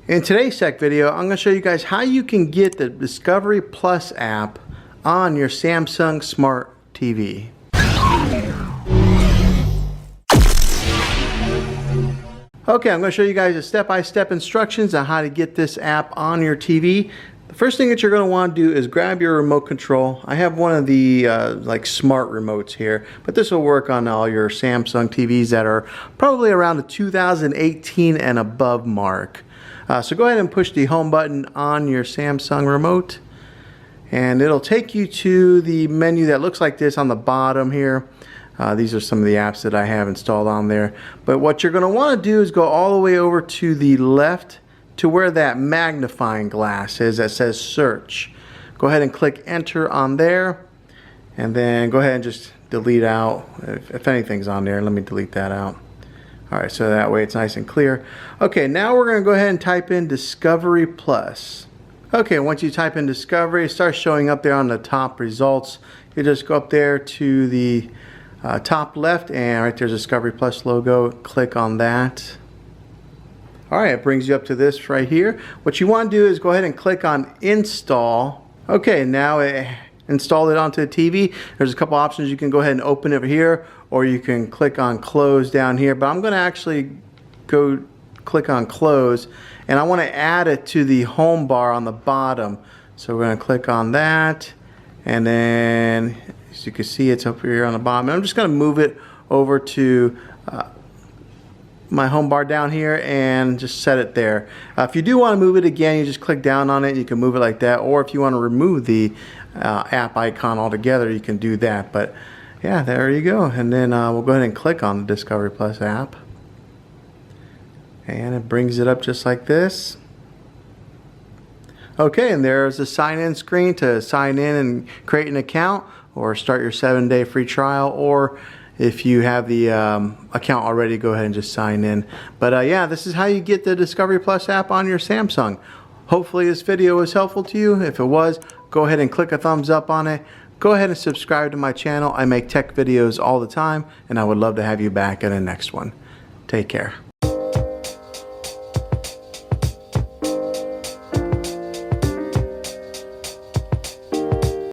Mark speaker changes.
Speaker 1: In today's tech video, I'm going to show you guys how you can get the Discovery Plus app on your Samsung Smart TV. Okay, I'm going to show you guys the step-by-step instructions on how to get this app on your TV. The first thing that you're going to want to do is grab your remote control. I have one of the like smart remotes here, but this will work on all your Samsung TVs that are probably around the 2018 and above mark. So go ahead and push the home button on your Samsung remote, and it'll take you to the menu that looks like this on the bottom here. These are some of the apps that I have installed on there. But what you're going to want to do is go all the way over to the left to where that magnifying glass is that says search. Go ahead and click enter on there, and then go ahead and just delete out if anything's on there. Let me delete that out. Alright, so that way it's nice and clear. Okay, now we're going to go ahead and type in Discovery Plus. Okay, once you type in Discovery, it starts showing up there on the top results. You just go up there to the top left, and right there's Discovery Plus logo. Click on that. Alright, it brings you up to this right here. What you want to do is go ahead and click on Install. Okay, now it installed it onto the TV. There's a couple options. You can go ahead and open it here, or you can click on Close down here. But I'm going to actually go click on Close, and I want to add it to the home bar on the bottom. So we're going to click on that, and then as you can see, it's up here on the bottom. And I'm just going to move it over to my home bar down here and just set it there. If you do want to move it again, you just click down on it. You can move it like that, or if you want to remove the app icon altogether, you can do that. But yeah, there you go. And then we'll go ahead and click on the Discovery Plus app, and it brings it up just like this. Okay, and there's the sign in screen to sign in and create an account, or start your 7-day free trial, or if you have the account already, go ahead and just sign in. But yeah, this is how you get the Discovery Plus app on your Samsung. Hopefully this video was helpful to you. If it was, go ahead and click a thumbs up on it. Go ahead and subscribe to my channel. I make tech videos all the time, and I would love to have you back in the next one. Take care.